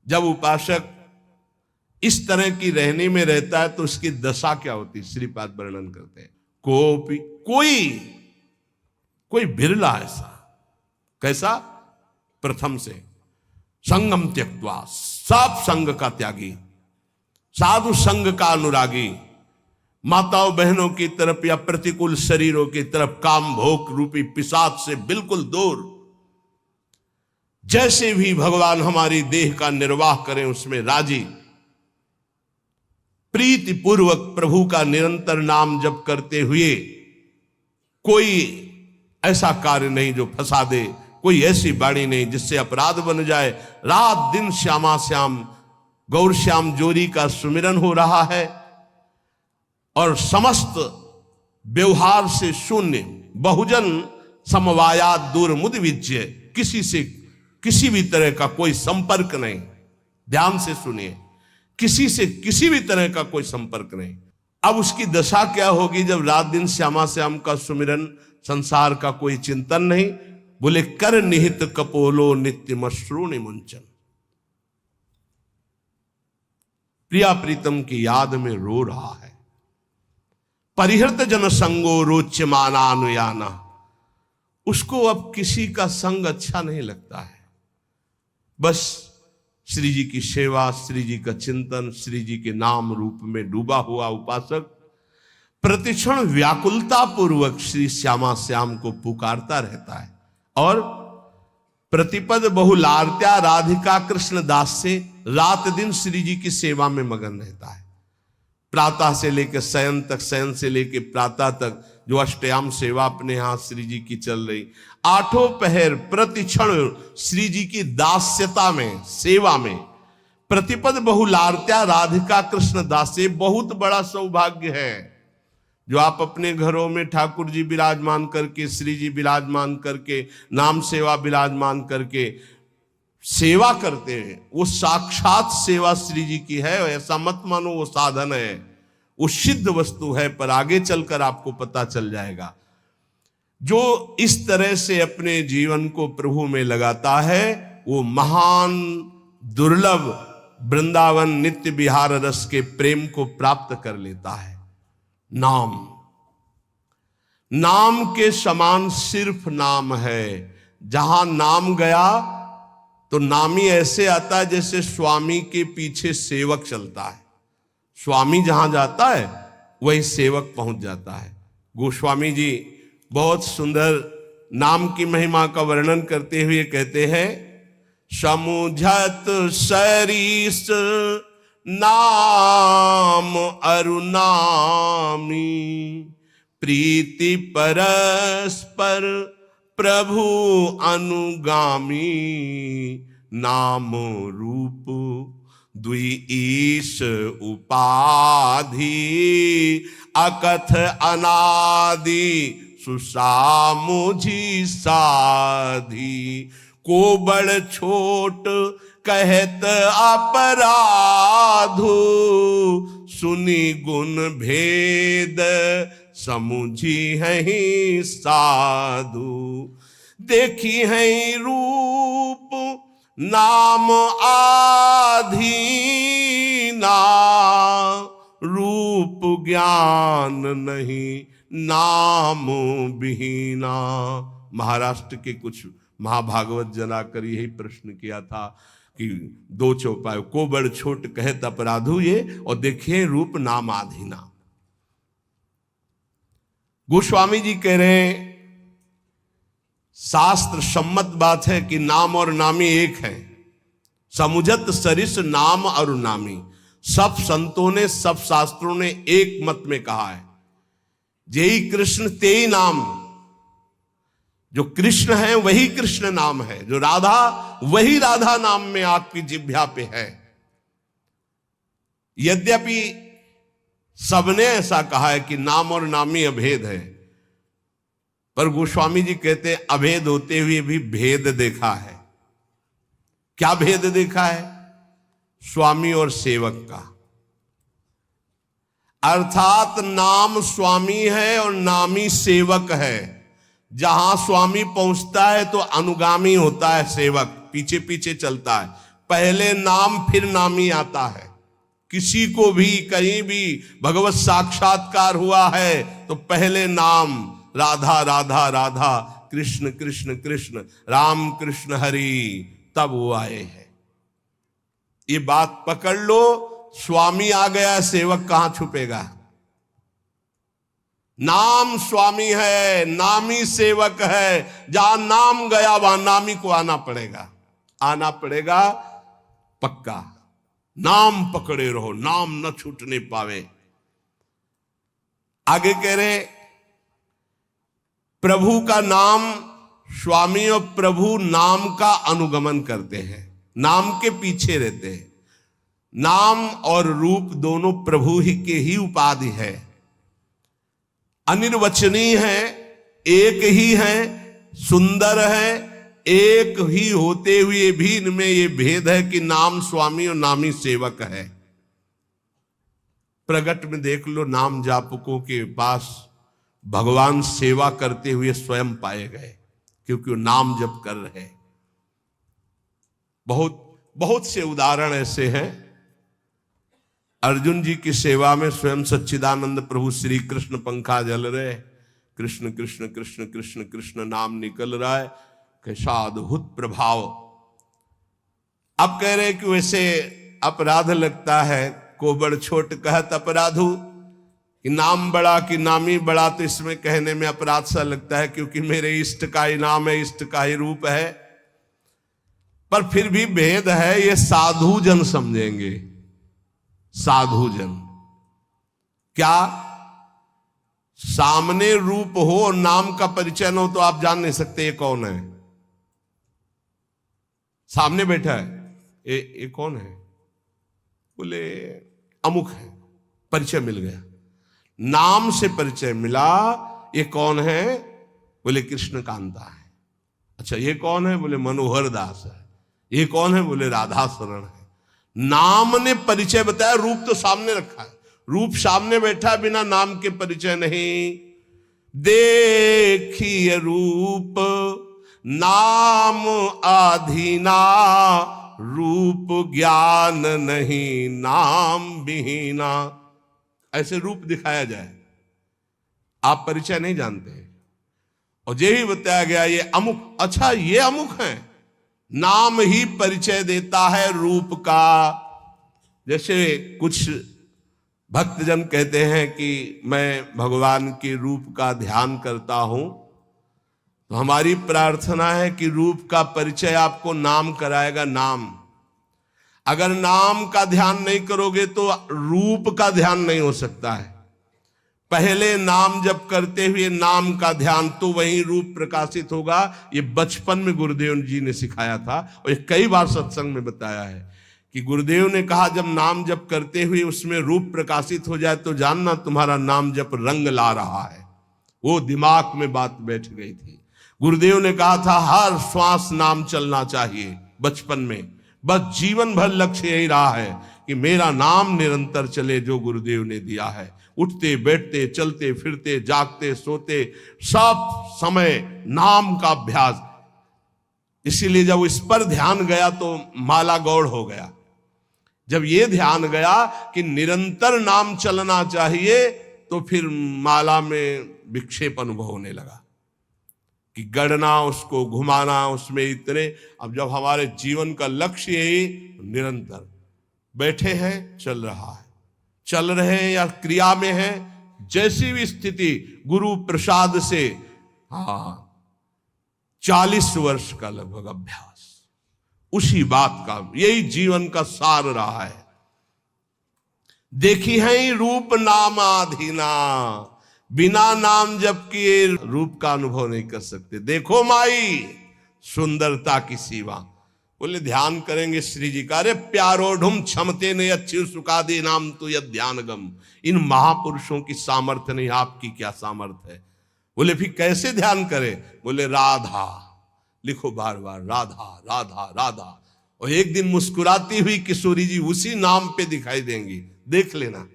जब उपासक इस तरह की रहने में रहता है तो उसकी दशा क्या होती है, श्रीपाद वर्णन करते हैं। कोई बिरला ऐसा, कैसा? प्रथम से संगम त्यक्त्वा, सब संग का त्यागी, साधु संग का अनुरागी, माताओं बहनों की तरफ या प्रतिकूल शरीरों की तरफ काम भोग रूपी पिशाच से बिल्कुल दूर, जैसे भी भगवान हमारी देह का निर्वाह करें उसमें राजी, प्रीति पूर्वक प्रभु का निरंतर नाम जप करते हुए, कोई ऐसा कार्य नहीं जो फंसा दे, कोई ऐसी बाणी नहीं जिससे अपराध बन जाए। रात दिन श्यामा श्याम गौर श्याम जोरी का सुमिरन हो रहा है और समस्त व्यवहार से शून्य, बहुजन समवायात दूर मुद विज्य, किसी से किसी भी तरह का कोई संपर्क नहीं। ध्यान से सुनिए, किसी से किसी भी तरह का कोई संपर्क नहीं। अब उसकी दशा क्या होगी जब रात दिन श्यामा श्याम का सुमिरन, संसार का कोई चिंतन नहीं। बोले कर निहित कपोलो नित्य मश्रूणि मुंचन, प्रिया प्रीतम की याद में रो रहा है। परिहृत जन संगो रोच्यमाना अनुयाना, उसको अब किसी का संग अच्छा नहीं लगता है। बस श्री जी की सेवा, श्री जी का चिंतन, श्री जी के नाम रूप में डूबा हुआ उपासक प्रतिक्षण व्याकुलता पूर्वक श्री श्यामा श्याम को पुकारता रहता है और प्रतिपद बहुलार्त्या राधिका कृष्ण दास से रात दिन श्री जी की सेवा में मगन रहता है। प्रातः से लेकर शयन तक, शयन से लेकर प्रातः तक जो अष्टयाम सेवा अपने यहां श्री जी की चल रही, आठों पहर प्रतिक्षण श्री जी की दास्यता में, सेवा में, प्रतिपद बहुलार्त्या राधिका कृष्ण दास से। बहुत बड़ा सौभाग्य है जो आप अपने घरों में ठाकुर जी विराजमान करके, श्री जी विराजमान करके, नाम सेवा विराजमान करके सेवा करते हैं। वो साक्षात सेवा श्री जी की है, ऐसा मत मानो वो साधन है, वो सिद्ध वस्तु है। पर आगे चलकर आपको पता चल जाएगा। जो इस तरह से अपने जीवन को प्रभु में लगाता है वो महान दुर्लभ वृंदावन नित्य विहार रस के प्रेम को प्राप्त कर लेता है। नाम के समान सिर्फ नाम है। जहां नाम गया तो नामी ऐसे आता है जैसे स्वामी के पीछे सेवक चलता है। स्वामी जहां जाता है वही सेवक पहुंच जाता है। गोस्वामी जी बहुत सुंदर नाम की महिमा का वर्णन करते हुए कहते हैं, समुझत सरीस नाम अरुनामी, प्रीति परस्पर प्रभु अनुगामी, नाम रूप द्वि ईश उपाधि, अकथ अनादि सुसामुझी साधी, को बड़ छोट कहत अपराधु, सुनी गुण भेद समुझी है साधु, देखी है रूप नाम आधीना, रूप ज्ञान नहीं नाम विहीना। महाराष्ट्र के कुछ महाभागवत जनाकर यही प्रश्न किया था कि दो चौपाई, को बड़ छोट कहत अपराधु ये, और देखिए रूप नाम आधीना। गोस्वामी जी कह रहे हैं शास्त्र सम्मत बात है कि नाम और नामी एक है। समुझत सरिस नाम और नामी, सब संतों ने, सब शास्त्रों ने एक मत में कहा है, जेई कृष्ण तेई नाम। जो कृष्ण है वही कृष्ण नाम है, जो राधा वही राधा नाम में आपकी जिह्वा पे है। यद्यपि सबने ऐसा कहा है कि नाम और नामी अभेद है, पर गोस्वामी जी कहते हैं अभेद होते हुए भी भेद देखा है। क्या भेद देखा है? स्वामी और सेवक का। अर्थात नाम स्वामी है और नामी सेवक है। जहां स्वामी पहुंचता है तो अनुगामी होता है सेवक, पीछे पीछे चलता है। पहले नाम फिर नामी आता है। किसी को भी कहीं भी भगवत साक्षात्कार हुआ है तो पहले नाम राधा राधा राधा, कृष्ण कृष्ण कृष्ण, राम कृष्ण हरि, तब वो आए हैं। ये बात पकड़ लो, स्वामी आ गया, सेवक कहां छुपेगा। नाम स्वामी है, नामी सेवक है। जहां नाम गया वहां नामी को आना पड़ेगा, आना पड़ेगा पक्का। नाम पकड़े रहो, नाम न छूटने पावे। आगे कह रहे प्रभु का नाम, स्वामी और प्रभु नाम का अनुगमन करते हैं, नाम के पीछे रहते हैं। नाम और रूप दोनों प्रभु ही के ही उपाधि है, अनिर्वचनीय है, एक ही है, सुंदर है। एक ही होते हुए भी इनमें ये भेद है कि नाम स्वामी और नामी सेवक है। प्रगट में देख लो, नाम जापकों के पास भगवान सेवा करते हुए स्वयं पाए गए, क्योंकि वो नाम जप कर रहे। बहुत बहुत से उदाहरण ऐसे हैं। अर्जुन जी की सेवा में स्वयं सच्चिदानंद प्रभु श्री कृष्ण पंखा जल रहे, कृष्ण कृष्ण कृष्ण कृष्ण कृष्ण नाम निकल रहा है, कैसा अद्भुत प्रभाव। अब कह रहे कि वैसे अपराध लगता है, कोबड़ छोट कहत अपराधु, कि नाम बड़ा कि नामी बड़ा, तो इसमें कहने में अपराध सा लगता है, क्योंकि मेरे इष्ट का ही नाम है, इष्ट का ही रूप है। पर फिर भी भेद है, ये साधु जन समझेंगे। साधु जन क्या, सामने रूप हो और नाम का परिचय न हो तो आप जान नहीं सकते ये कौन है। सामने बैठा है, ये कौन है, बोले अमुक है, परिचय मिल गया। नाम से परिचय मिला, ये कौन है, बोले कृष्ण कांता है। अच्छा ये कौन है, बोले मनोहर दास है। ये कौन है, बोले राधा शरण है। नाम ने परिचय बताया, रूप तो सामने रखा है। रूप सामने बैठा, बिना नाम के परिचय नहीं। देखिए रूप नाम आधीना, रूप ज्ञान नहीं नाम विहीना। ऐसे रूप दिखाया जाए, आप परिचय नहीं जानते, और यही बताया गया ये अमुक। अच्छा ये अमुक है, नाम ही परिचय देता है रूप का। जैसे कुछ भक्तजन कहते हैं कि मैं भगवान के रूप का ध्यान करता हूं, तो हमारी प्रार्थना है कि रूप का परिचय आपको नाम कराएगा। नाम, अगर नाम का ध्यान नहीं करोगे तो रूप का ध्यान नहीं हो सकता है। पहले नाम जप करते हुए नाम का ध्यान, तो वही रूप प्रकाशित होगा। ये बचपन में गुरुदेव जी ने सिखाया था, और ये कई बार सत्संग में बताया है कि गुरुदेव ने कहा जब नाम जप करते हुए उसमें रूप प्रकाशित हो जाए तो जानना तुम्हारा नाम जप रंग ला रहा है। वो दिमाग में बात बैठ गई थी। गुरुदेव ने कहा था हर श्वास नाम चलना चाहिए बचपन में, बस जीवन भर लक्ष्य यही रहा है कि मेरा नाम निरंतर चले जो गुरुदेव ने दिया है। उठते बैठते चलते फिरते जागते सोते सब समय नाम का अभ्यास। इसीलिए जब इस पर ध्यान गया तो माला गौड़ हो गया। जब ये ध्यान गया कि निरंतर नाम चलना चाहिए तो फिर माला में विक्षेप अनुभव होने लगा कि गढ़ना, उसको घुमाना, उसमें इतने। अब जब हमारे जीवन का लक्ष्य ही निरंतर बैठे हैं, चल रहा है, चल रहे हैं या क्रिया में है, जैसी भी स्थिति, गुरु प्रसाद से 40 वर्ष का लगभग अभ्यास, उसी बात का, यही जीवन का सार रहा है। देखी है रूप नामाधीना, बिना नाम जप किए रूप का अनुभव नहीं कर सकते। देखो माई सुंदरता की सीमा। बोले ध्यान करेंगे श्री जी का, अरे प्यारो ढुम क्षमते ने अच्छी सुखादे नाम तो यह ध्यान गम। इन महापुरुषों की सामर्थ्य नहीं, आपकी क्या सामर्थ्य है। बोले फिर कैसे ध्यान करें, बोले राधा लिखो बार बार, राधा राधा राधा। और एक दिन मुस्कुराती हुई किशोरी जी उसी नाम पे दिखाई देंगी, देख लेना।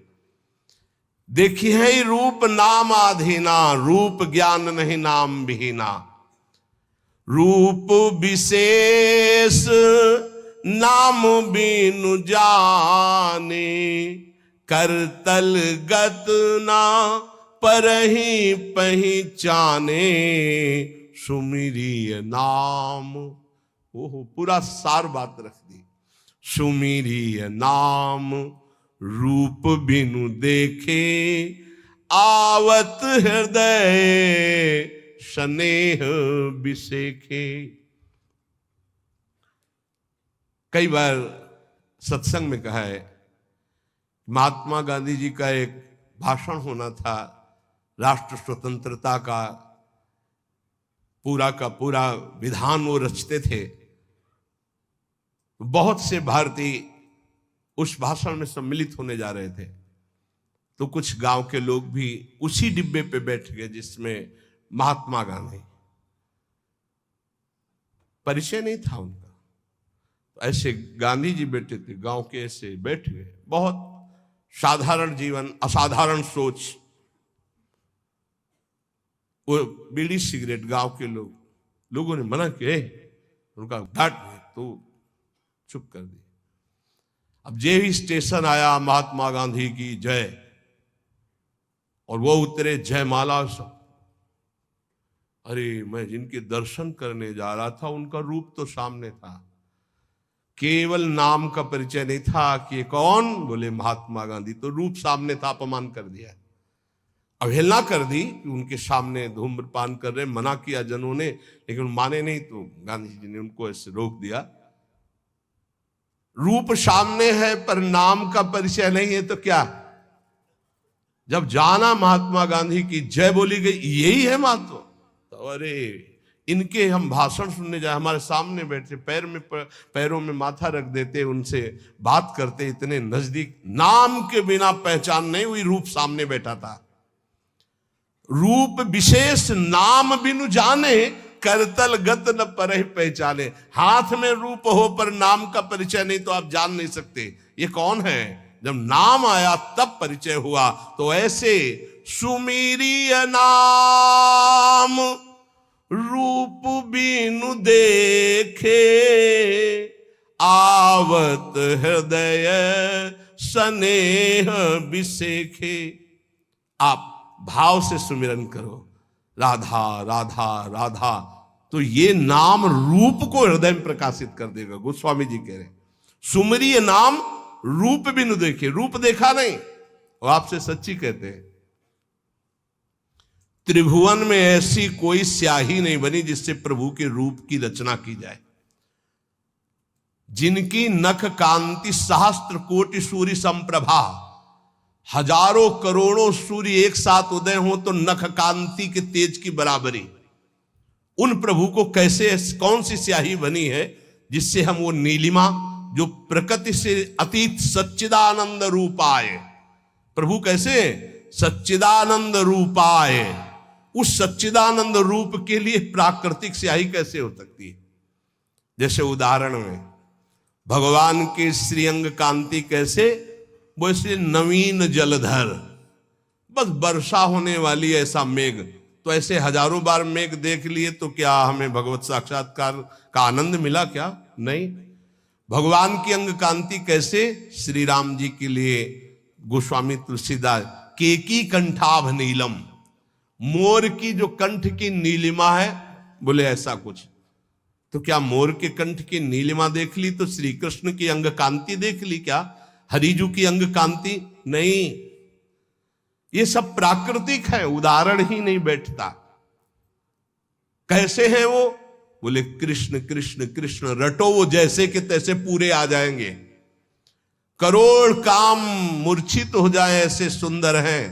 देखी है रूप नाम आधीना, रूप ज्ञान नहीं नाम विहीना। रूप विशेष नाम बिनु जाने, करतल गत ना परहि पहचाने, सुमिरिय नाम। ओहो, पूरा सार बात रख दी। सुमिरिय नाम रूप बिनु देखे, आवत हृदय स्नेह बिसेखे। कई बार सत्संग में कहा है, महात्मा गांधी जी का एक भाषण होना था, राष्ट्र स्वतंत्रता का पूरा विधान वो रचते थे। बहुत से भारतीय उस भाषण में सम्मिलित होने जा रहे थे, तो कुछ गांव के लोग भी उसी डिब्बे पे बैठ गए जिसमें महात्मा गांधी, परिचय नहीं था उनका। तो ऐसे गांधी जी बैठे थे, गांव के ऐसे बैठ गए, बहुत साधारण जीवन, असाधारण सोच। वो बीड़ी सिगरेट गांव के लोगों ने मना किया, उनका घाट तो चुप कर दी। अब जे ही स्टेशन आया, महात्मा गांधी की जय, और वो उतरे, जयमाला सब। अरे, मैं जिनके दर्शन करने जा रहा था उनका रूप तो सामने था, केवल नाम का परिचय नहीं था कि ये कौन, बोले महात्मा गांधी। तो रूप सामने था, अपमान कर दिया, अवहेलना कर दी कि उनके सामने धूम्रपान कर रहे। मना किया जनों ने, लेकिन माने नहीं, तो गांधी जी ने उनको ऐसे रोक दिया। रूप सामने है पर नाम का परिचय नहीं है तो क्या? जब जाना महात्मा गांधी की जय बोली गई, यही है महत्व। तो अरे, इनके हम भाषण सुनने जाए, हमारे सामने बैठे, पैरों में माथा रख देते, उनसे बात करते, इतने नजदीक। नाम के बिना पहचान नहीं हुई, रूप सामने बैठा था। रूप विशेष नाम बिनु जाने, करतल गत न परहि पहचाने। हाथ में रूप हो पर नाम का परिचय नहीं तो आप जान नहीं सकते ये कौन है। जब नाम आया तब परिचय हुआ। तो ऐसे सुमिरिय नाम रूप बिनु देखे, आवत हृदय स्नेह बिसेखे। आप भाव से सुमिरन करो, राधा राधा राधा, तो ये नाम रूप को हृदय में प्रकाशित कर देगा। गोस्वामी जी कह रहे, सुमरिय नाम रूप बिनु देखे। रूप देखा नहीं, वो आपसे सच्ची कहते हैं। त्रिभुवन में ऐसी कोई स्याही नहीं बनी जिससे प्रभु के रूप की रचना की जाए। जिनकी नख कांति सहस्त्र कोटि सूर्य संप्रभा, हजारों करोड़ों सूर्य एक साथ उदय हो तो नख कांति के तेज की बराबरी। उन प्रभु को कैसे, कौन सी स्याही बनी है जिससे हम वो नीलिमा जो प्रकृति से अतीत सच्चिदानंद रूपाय, प्रभु कैसे सच्चिदानंद रूपाय, उस सच्चिदानंद रूप के लिए प्राकृतिक स्याही कैसे हो सकती है। जैसे उदाहरण में भगवान के श्रीअंग कांति कैसे, वो इसलिए नवीन जलधर, बस वर्षा होने वाली ऐसा मेघ। तो ऐसे हजारों बार मेघ देख लिए तो क्या हमें भगवत साक्षात्कार का आनंद मिला? क्या नहीं। भगवान की अंग कांति कैसे, श्री राम जी के लिए गोस्वामी तुलसीदास, केकी कंठाभ नीलम, मोर की जो कंठ की नीलिमा है, बोले ऐसा कुछ। तो क्या मोर के कंठ की नीलिमा देख ली तो श्री कृष्ण की अंग कांति देख ली? क्या हरिजू की अंग कांति? नहीं, ये सब प्राकृतिक है, उदाहरण ही नहीं बैठता। कैसे हैं वो? बोले कृष्ण कृष्ण कृष्ण, रटो वो जैसे के तैसे पूरे आ जाएंगे। करोड़ काम मूर्छित हो जाए ऐसे सुंदर हैं।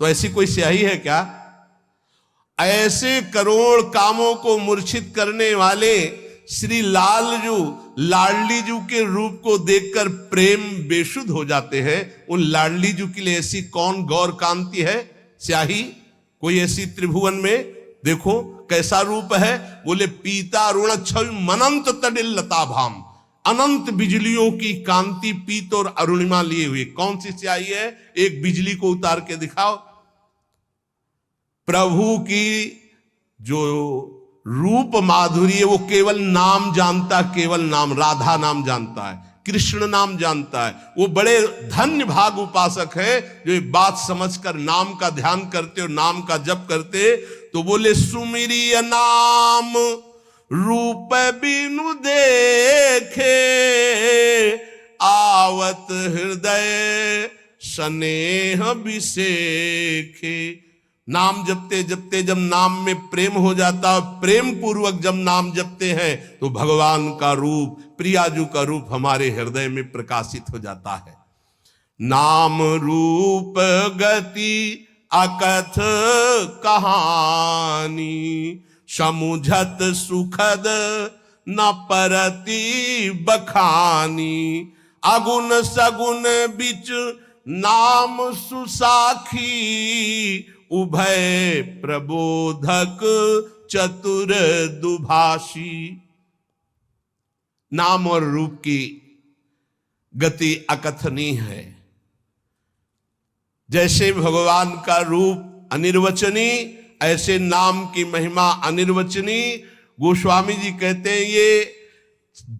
तो ऐसी कोई स्याही है क्या? ऐसे करोड़ कामों को मूर्छित करने वाले श्री लालजू, लाडली जू के रूप को देखकर प्रेम बेसुध हो जाते हैं। उन लाडली जू के लिए ऐसी कौन गौर कांति है, स्याही कोई ऐसी त्रिभुवन में? देखो कैसा रूप है। बोले पीता ऋण छवि मनंत तडिल लता भाम, अनंत बिजलियों की कांति पीत और अरुणिमा लिए हुए। कौन सी स्याही है? एक बिजली को उतार के दिखाओ। प्रभु की जो रूप माधुर्य, वो केवल नाम जानता, केवल नाम, राधा नाम जानता है, कृष्ण नाम जानता है। वो बड़े धन्य भाग उपासक है जो ये बात समझकर नाम का ध्यान करते और नाम का जप करते। तो बोले सुमिरिय नाम रूप बिनु देखे, आवत हृदय स्नेह विसेखे। नाम जपते जपते जब नाम में प्रेम हो जाता है, प्रेम पूर्वक जब नाम जपते हैं तो भगवान का रूप, प्रियाजू का रूप हमारे हृदय में प्रकाशित हो जाता है। नाम रूप गति अकथ कहानी, समुझत सुखद न परति बखानी। अगुण सगुण बिच नाम सुसाखी, उभय प्रबोधक चतुर दुभाषी। नाम और रूप की गति अकथनीय है। जैसे भगवान का रूप अनिर्वचनीय, ऐसे नाम की महिमा अनिर्वचनीय। गोस्वामी जी कहते हैं ये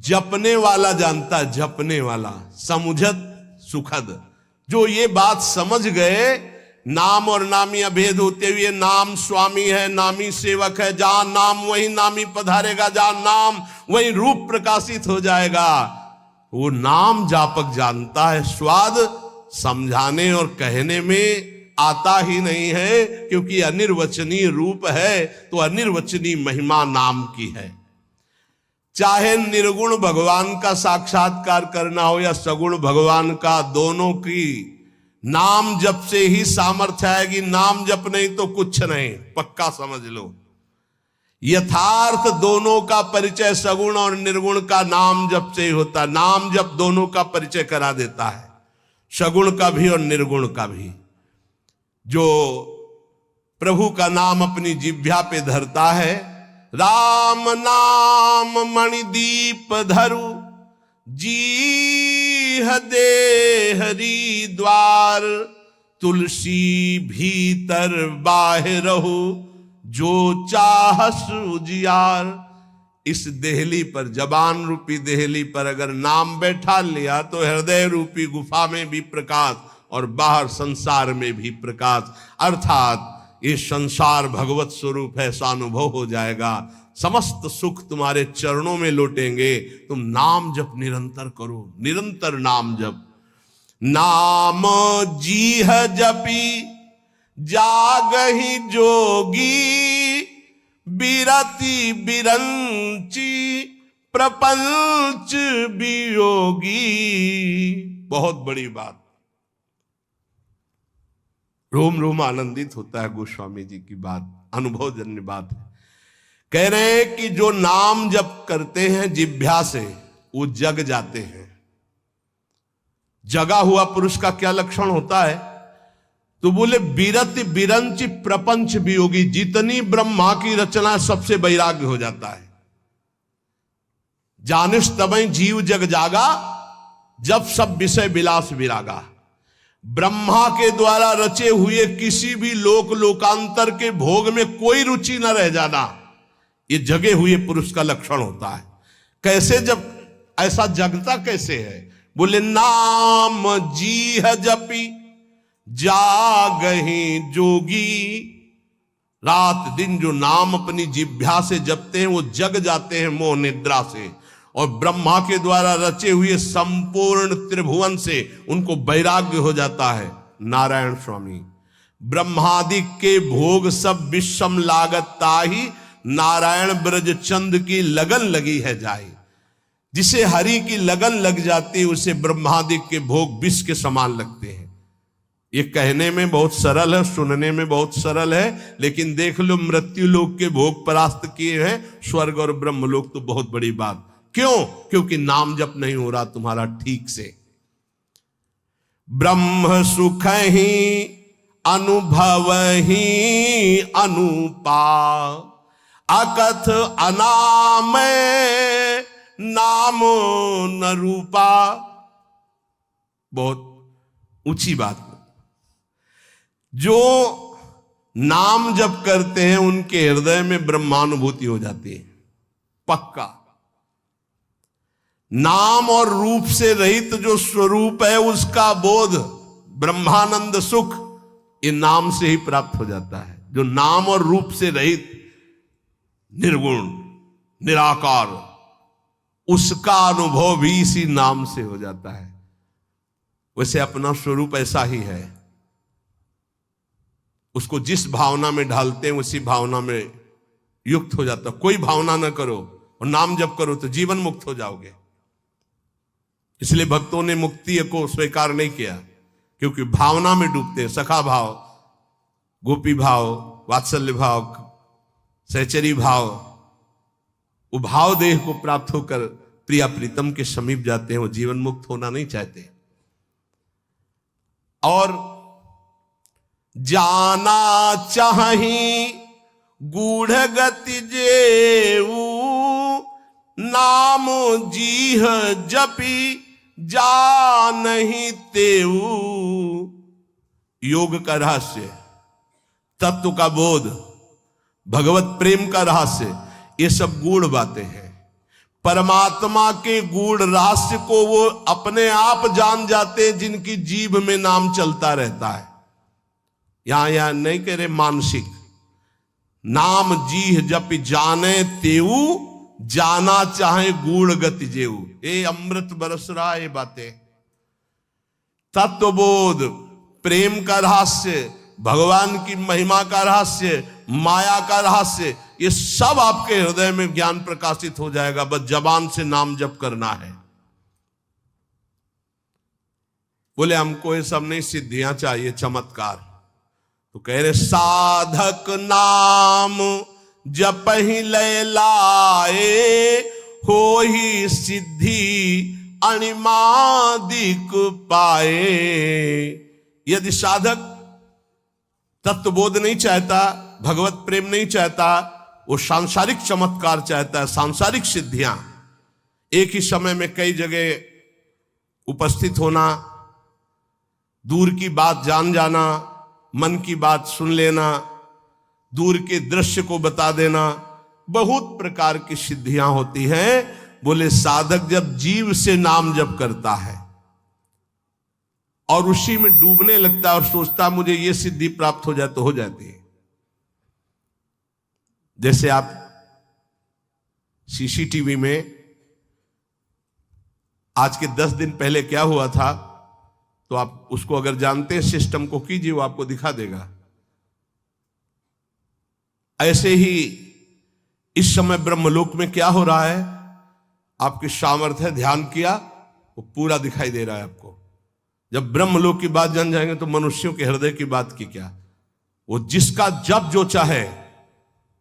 जपने वाला जानता, जपने वाला, समुझत सुखद। जो ये बात समझ गए, नाम और नामी अभेद होते हुए नाम स्वामी है, नामी सेवक है, जहां नाम वही नामी पधारेगा, जहां नाम वही रूप प्रकाशित हो जाएगा। वो नाम जापक जानता है। स्वाद समझाने और कहने में आता ही नहीं है, क्योंकि अनिर्वचनीय रूप है, तो अनिर्वचनीय महिमा नाम की है। चाहे निर्गुण भगवान का साक्षात्कार करना हो या सगुण भगवान का, दोनों की नाम जप से ही सामर्थ्य आएगी। नाम जप नहीं तो कुछ नहीं, पक्का समझ लो। यथार्थ दोनों का परिचय सगुण और निर्गुण का नाम जप से ही होता। नाम जप दोनों का परिचय करा देता है, सगुण का भी और निर्गुण का भी। जो प्रभु का नाम अपनी जिह्वा पे धरता है, राम नाम मणिदीप धरु, जीह दे हरि द्वार। तुलसी भीतर बाहरहु, जो चाहस उजियार। इस देहली पर, जबान रूपी देहली पर अगर नाम बैठा लिया तो हृदय रूपी गुफा में भी प्रकाश और बाहर संसार में भी प्रकाश। अर्थात ये संसार भगवत स्वरूप है, ऐसा अनुभव हो जाएगा। समस्त सुख तुम्हारे चरणों में लौटेंगे। तुम नाम जप निरंतर करो, निरंतर नाम जप। नाम जीह जपी जागहि जोगी, बिरति बिरंची प्रपंच वियोगी। बहुत बड़ी बात, रोम रोम आनंदित होता है गोस्वामी जी की बात, अनुभवजन्य बात है। कह रहे हैं कि जो नाम जप करते हैं जिह्वा से, वो जग जाते हैं। जगा हुआ पुरुष का क्या लक्षण होता है? तो बोले बिरति बिरंच प्रपंच वियोगी। जितनी ब्रह्मा की रचना सबसे वैराग्य हो जाता है। जानिस तबै जीव जग जागा, जब सब विषय विलास विरागा। ब्रह्मा के द्वारा रचे हुए किसी भी लोक लोकांतर के भोग में कोई रुचि न रह जाना, ये जगे हुए पुरुष का लक्षण होता है। कैसे, जब ऐसा जगता कैसे है? बोले नाम जीह जपी जागहि जोगी। रात दिन जो नाम अपनी जिह्वा से जपते हैं वो जग जाते हैं मोह निद्रा से, और ब्रह्मा के द्वारा रचे हुए संपूर्ण त्रिभुवन से उनको वैराग्य हो जाता है। नारायण स्वामी, ब्रह्मादि के भोग सब विषम लागत ताही, नारायण ब्रज चंद की लगन लगी है जाए। जिसे हरि की लगन लग जाती है उसे ब्रह्मादि के भोग विष के समान लगते हैं। ये कहने में बहुत सरल है, सुनने में बहुत सरल है, लेकिन देख लो मृत्यु लोक के भोग परास्त किए हैं, स्वर्ग और ब्रह्म लोक तो बहुत बड़ी बात। क्यों? क्योंकि नाम जप नहीं हो रहा तुम्हारा ठीक से। ब्रह्म सुख ही अनुभव ही अनुपा, अकथ अनाम नाम न रूपा। बहुत ऊंची बात। जो नाम जप करते हैं उनके हृदय में ब्रह्मानुभूति हो जाती है, पक्का। नाम और रूप से रहित जो स्वरूप है उसका बोध, ब्रह्मानंद सुख, ये नाम से ही प्राप्त हो जाता है। जो नाम और रूप से रहित, निर्गुण, निराकार, उसका अनुभव भी इसी नाम से हो जाता है। वैसे अपना स्वरूप ऐसा ही है, उसको जिस भावना में ढालते हैं उसी भावना में युक्त हो जाता। कोई भावना ना करो और नाम जप करो तो जीवन मुक्त हो जाओगे। इसलिए भक्तों ने मुक्ति को स्वीकार नहीं किया, क्योंकि भावना में डूबते हैं। सखा भाव, गोपी भाव, वात्सल्य भाव, सहचरी भाव, वो भाव देह को प्राप्त होकर प्रिया प्रीतम के समीप जाते हैं। वो जीवन मुक्त होना नहीं चाहते। और जाना चाही गूढ़ गति जेऊ, नाम जीह जपी जा नहीं तेऊ। योग का रहस्य, तत्व का बोध, भगवत प्रेम का रहस्य, ये सब गूढ़ बातें हैं। परमात्मा के गूढ़ रहस्य को वो अपने आप जान जाते हैं जिनकी जीभ में नाम चलता रहता है। यहां नहीं कह रहे मानसिक, नाम जीह जप जाने तेऊ, जाना चाहे गूढ़ गति जेऊ। ये अमृत बरस रहा है। ये बातें तत्वबोध, प्रेम का रहस्य, भगवान की महिमा का रहस्य, माया का रहस्य, ये सब आपके हृदय में ज्ञान प्रकाशित हो जाएगा। बस जबान से नाम जप करना है। बोले हमको ये सब नहीं, सिद्धियां चाहिए, चमत्कार। तो कह रहे साधक नाम जप ही लय लाए, हो ही सिद्धि अणिमादिक पाए। यदि साधक तत्वबोध नहीं चाहता, भगवत प्रेम नहीं चाहता, वो सांसारिक चमत्कार चाहता है, सांसारिक सिद्धियां, एक ही समय में कई जगह उपस्थित होना, दूर की बात जान जाना, मन की बात सुन लेना, दूर के दृश्य को बता देना, बहुत प्रकार की सिद्धियां होती हैं। बोले साधक जब जीव से नाम जप करता है और उसी में डूबने लगता है और सोचता मुझे ये सिद्धि प्राप्त हो जाए, तो हो जाती है। जैसे आप सीसीटीवी में आज के 10 दिन पहले क्या हुआ था, तो आप उसको अगर जानते हैं, सिस्टम को कीजिए, वो आपको दिखा देगा। ऐसे ही इस समय ब्रह्मलोक में क्या हो रहा है, आपकी सामर्थ्य ध्यान किया, वो पूरा दिखाई दे रहा है आपको। जब ब्रह्मलोक की बात जान जाएंगे तो मनुष्यों के हृदय की बात की क्या, वो जिसका जब जो चाहे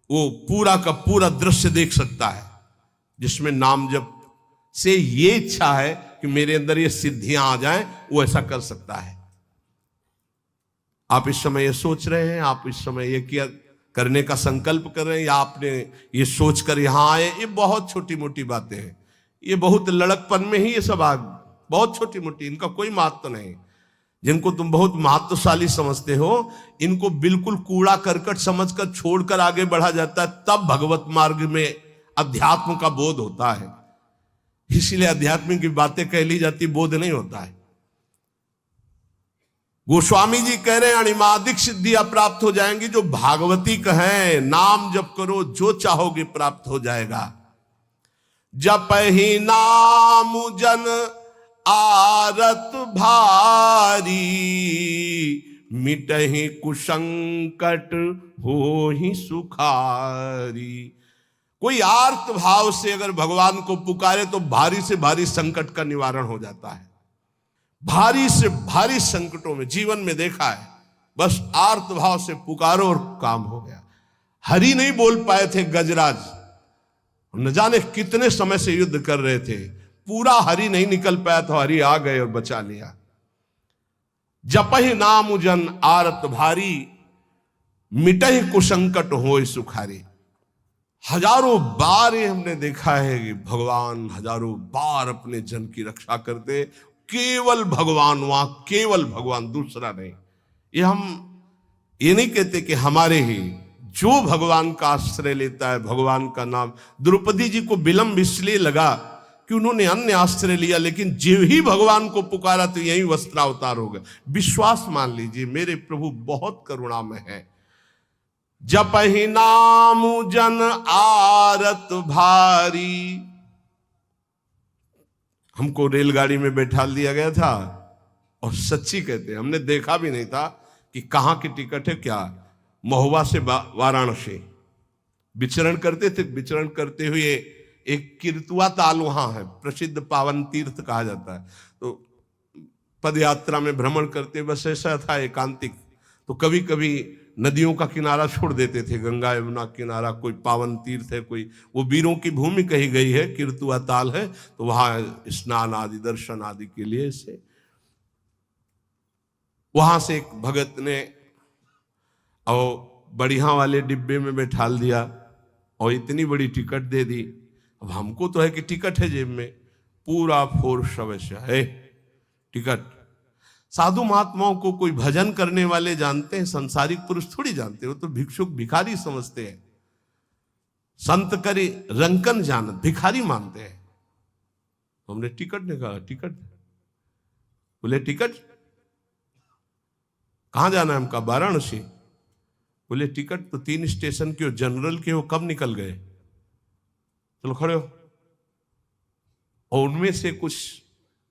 वो पूरा का पूरा दृश्य देख सकता है, जिसमें नाम जप से ये इच्छा है कि मेरे अंदर ये सिद्धियां आ जाएं, वो ऐसा कर सकता है। आप इस समय ये सोच रहे हैं, आप इस समय ये किया करने का संकल्प कर रहे हैं, या आपने ये सोचकर यहां आए, ये बहुत छोटी मोटी बातें हैं। ये बहुत लड़कपन में ही ये सब बहुत छोटी मोटी, इनका कोई महत्व नहीं। जिनको तुम बहुत महत्वशाली समझते हो, इनको बिल्कुल कूड़ा करकट समझकर छोड़कर आगे बढ़ा जाता है, तब भगवत मार्ग में अध्यात्म का बोध होता है। इसीलिए अध्यात्म की बातें कह ली जाती, बोध नहीं होता है। गोस्वामी जी कह रहे हैं अणिमादिक सिद्धियां प्राप्त हो जाएंगी। जो भागवती कहें नाम जप करो, जो चाहोगे प्राप्त हो जाएगा। जप ही नाम जन आरत भारी, मिटहि कुसंकट हो ही सुखारी। कोई आर्त भाव से अगर भगवान को पुकारे तो भारी से भारी संकट का निवारण हो जाता है। भारी से भारी संकटों में जीवन में देखा है, बस आर्त भाव से पुकारो और काम हो गया। हरि नहीं बोल पाए थे गजराज, न जाने कितने समय से युद्ध कर रहे थे, पूरा हरि नहीं निकल पाया तो हरि आ गए और बचा लिया। जपहि नाम जन आरत भारी, मिटहि कुसंकट होय सुखारी। हजारों बार ये हमने देखा है कि भगवान हजारों बार अपने जन की रक्षा करते, केवल भगवान, वहां केवल भगवान, दूसरा नहीं। ये हम ये नहीं कहते कि हमारे ही, जो भगवान का आश्रय लेता है, भगवान का नाम। द्रौपदी जी को विलंब इसलिए लगा कि उन्होंने अन्य आश्रय लिया, लेकिन जो ही भगवान को पुकारा तो यही वस्त्रावतार हो गया। विश्वास मान लीजिए, मेरे प्रभु बहुत करुणामय है। जपहि नाम जन आरत भारी। हमको रेलगाड़ी में बैठा दिया गया था और सच्ची कहते हैं हमने देखा भी नहीं था कि कहां की टिकट है क्या। महुआ से वाराणसी विचरण करते थे। विचरण करते हुए एक किरतुआ ताल वहां है, प्रसिद्ध पावन तीर्थ कहा जाता है। तो पद यात्रा में भ्रमण करते, बस ऐसा था एकांतिक, तो कभी कभी नदियों का किनारा छोड़ देते थे, गंगा यमुना किनारा, कोई पावन तीर्थ है, कोई वो वीरों की भूमि कही गई है, किरतुआ ताल है, तो वहां स्नान आदि दर्शन आदि के लिए से वहां से एक भगत ने और बढ़िया वाले डिब्बे में बैठा दिया और इतनी बड़ी टिकट दे दी। अब हमको तो है कि टिकट है जेब में, पूरा फोर्स अवश्य है टिकट। साधु महात्माओं को कोई भजन करने वाले जानते हैं, संसारिक पुरुष थोड़ी जानते, वो तो भिक्षुक भिखारी समझते हैं। संत करे रंकन जान, भिखारी मानते हैं। हमने टिकट निकाला, टिकट बोले टिकट कहां जाना है? हमका वाराणसी। बोले टिकट तो 3 स्टेशन के हो, जनरल के हो, कब निकल गए? चलो खड़े हो। और उनमें से कुछ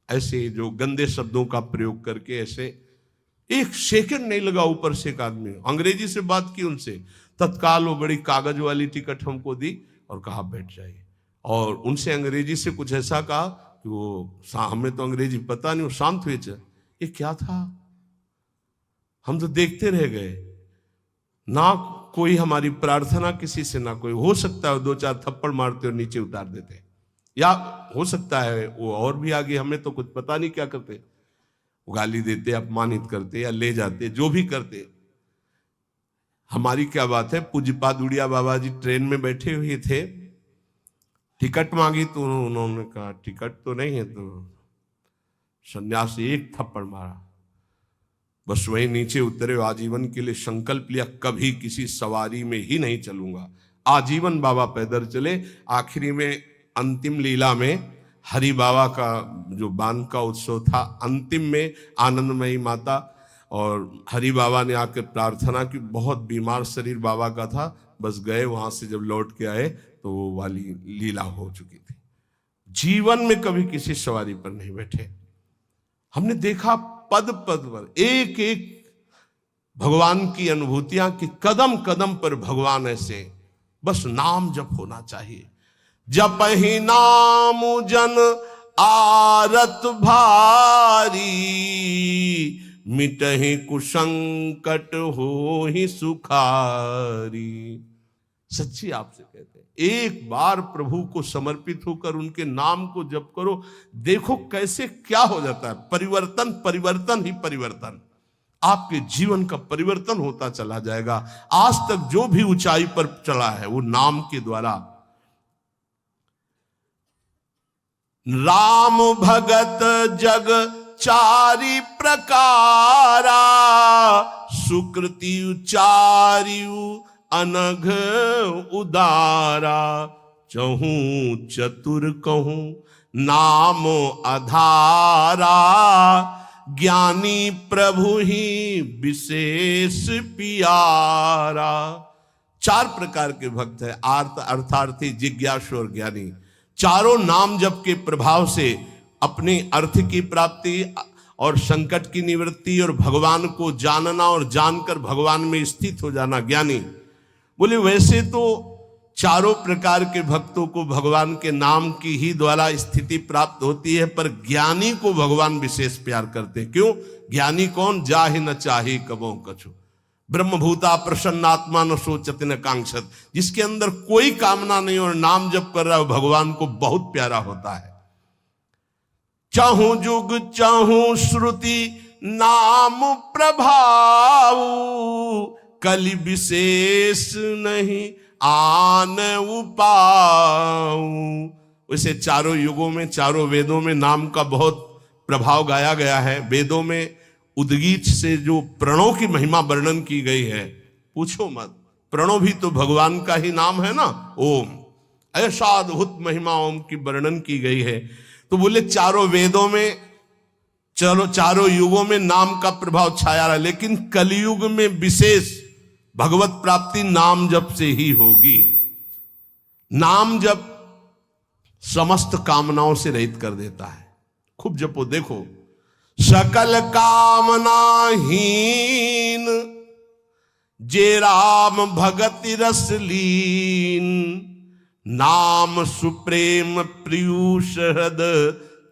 ऐसे जो गंदे शब्दों का प्रयोग करके, ऐसे एक सेकंड नहीं लगा, ऊपर से एक आदमी अंग्रेजी से बात की उनसे, तत्काल वो बड़ी कागज वाली टिकट हमको दी और कहा बैठ जाइए। और उनसे अंग्रेजी से कुछ ऐसा कहा कि वो, हमें तो अंग्रेजी पता नहीं, वो शांत हुए। ये क्या था? हम तो देखते रह गए, ना कोई हमारी प्रार्थना किसी से, ना कोई। हो सकता है 2-4 थप्पड़ मारते और नीचे उतार देते, या हो सकता है वो और भी आगे, हमें तो कुछ पता नहीं क्या करते, गाली देते, अपमानित करते या ले जाते, जो भी करते। हमारी क्या बात है। पूज्यपाद उड़िया बाबा जी ट्रेन में बैठे हुए थे, टिकट मांगी तो उन्होंने कहा टिकट तो नहीं है, तो सन्यासी एक थप्पड़ मारा, बस वही नीचे उतरे। आजीवन के लिए संकल्प लिया, कभी किसी सवारी में ही नहीं चलूंगा। आजीवन बाबा पैदल चले। आखिरी में अंतिम लीला में हरि बाबा का जो बांध का उत्सव था, अंतिम में आनंदमयी माता और हरि बाबा ने आकर प्रार्थना की। बहुत बीमार शरीर बाबा का था, बस गए। वहां से जब लौट के आए तो वो वाली लीला हो चुकी थी। जीवन में कभी किसी सवारी पर नहीं बैठे। हमने देखा पद पद पर एक एक भगवान की अनुभूतियां, कि कदम कदम पर भगवान ऐसे, बस नाम जप होना चाहिए। जपहि नाम जन आरत भारी, मिटहि कुसंकट होहि सुखारी। सच्ची आपसे कहते हैं, एक बार प्रभु को समर्पित होकर उनके नाम को जप करो, देखो कैसे क्या हो जाता है। परिवर्तन, परिवर्तन ही परिवर्तन। आपके जीवन का परिवर्तन होता चला जाएगा। आज तक जो भी ऊंचाई पर चला है वो नाम के द्वारा। राम भगत जग चारि प्रकारा, सुकृति उचारियु अनघ उदारा। चहूं चतुर कहूं नाम आधारा, ज्ञानी प्रभु ही विशेष पियारा। 4 प्रकार के भक्त है, आर्त, अर्थार्थी, जिज्ञासु और ज्ञानी। चारों नाम जप के प्रभाव से अपने अर्थ की प्राप्ति और संकट की निवृत्ति और भगवान को जानना और जानकर भगवान में स्थित हो जाना ज्ञानी। बोले वैसे तो चारों प्रकार के भक्तों को भगवान के नाम की ही द्वारा स्थिति प्राप्त होती है, पर ज्ञानी को भगवान विशेष प्यार करते हैं। क्यों? ज्ञानी कौन? जाहि न चाहि कबो कछु, ब्रह्मभूता प्रसन्नात्मा न सोचत न कांक्षत। जिसके अंदर कोई कामना नहीं और नाम जप कर रहा है, भगवान को बहुत प्यारा होता है। चाहूं जुग चाहूं श्रुति नाम प्रभाव, कलि विशेष नहीं आन उपाऊ। वैसे चारों युगों में, चारों वेदों में नाम का बहुत प्रभाव गाया गया है। वेदों में उद्गीत से जो प्रणव की महिमा वर्णन की गई है, पूछो मत। प्रणव भी तो भगवान का ही नाम है ना, ओम। ऐसा अद्भुत महिमा ओम की वर्णन की गई है। तो बोले चारों वेदों में, चलो चारों युगों में नाम का प्रभाव छाया रहा, लेकिन कलयुग में विशेष भगवत प्राप्ति नाम जप से ही होगी। नाम जप समस्त कामनाओं से रहित कर देता है। खूब जपो, देखो, सकल कामनाहीन जे राम भगति रस लीन, नाम सुप्रेम प्रियूष हृद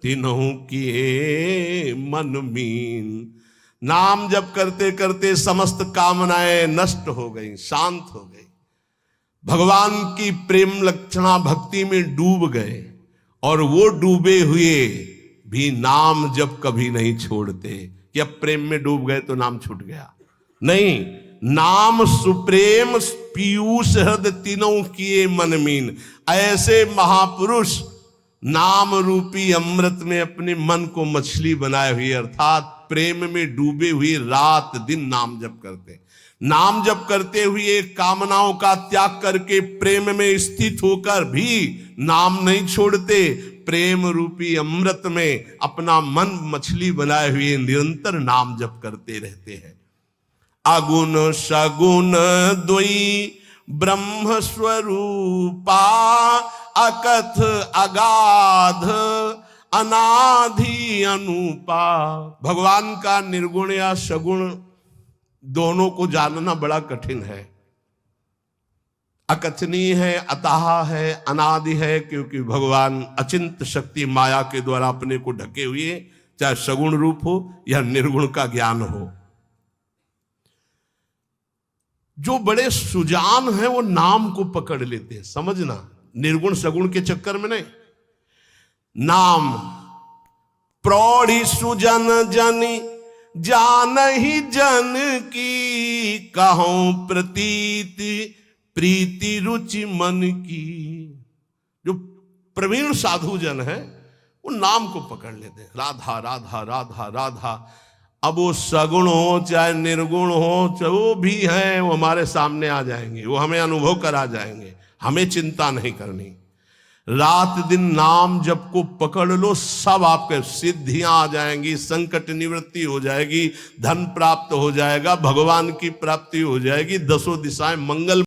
तिन्हु किए मन मीन। नाम जप करते करते समस्त कामनाएं नष्ट हो गई, शांत हो गई, भगवान की प्रेम लक्षणा भक्ति में डूब गए, और वो डूबे हुए भी नाम जप कभी नहीं छोड़ते कि अब प्रेम में डूब गए तो नाम छूट गया। नहीं, नाम सुप्रेम पीयूष हृद तीनों किए मन मीन। ऐसे महापुरुष नाम रूपी अमृत में अपने मन को मछली बनाए हुए, अर्थात प्रेम में डूबे हुए रात दिन नाम जप करते। नाम जप करते हुए कामनाओं का त्याग करके प्रेम में स्थित होकर भी नाम नहीं छोड़ते। प्रेम रूपी अमृत में अपना मन मछली बनाए हुए निरंतर नाम जप करते रहते हैं। अगुण सगुण द्वयी ब्रह्म स्वरूपा, अकथ अगाध अनाधि अनुपा। भगवान का निर्गुण या सगुण दोनों को जानना बड़ा कठिन है। अकथनीय है, अताह है, अनादि है, क्योंकि भगवान अचिंत शक्ति माया के द्वारा अपने को ढके हुए, चाहे सगुण रूप हो या निर्गुण का ज्ञान हो। जो बड़े सुजान हैं वो नाम को पकड़ लेते हैं, समझना, निर्गुण सगुण के चक्कर में नहीं। नाम प्रौढ़ी सुजन जनी जान ही जन की, कहूं प्रतीति प्रीति रुचि मन की। जो प्रवीण साधु जन है वो नाम को पकड़ लेते हैं, राधा राधा राधा राधा। अब वो सगुण हो चाहे निर्गुण हो, चाहे वो भी है, वो हमारे सामने आ जाएंगे, वो हमें अनुभव करा जाएंगे, हमें चिंता नहीं करनी। रात दिन नाम जप को पकड़ लो, सब आपके सिद्धियां आ जाएंगी, संकट निवृत्ति हो जाएगी, धन प्राप्त हो जाएगा, भगवान की प्राप्ति हो जाएगी, दसों दिशाएं मंगल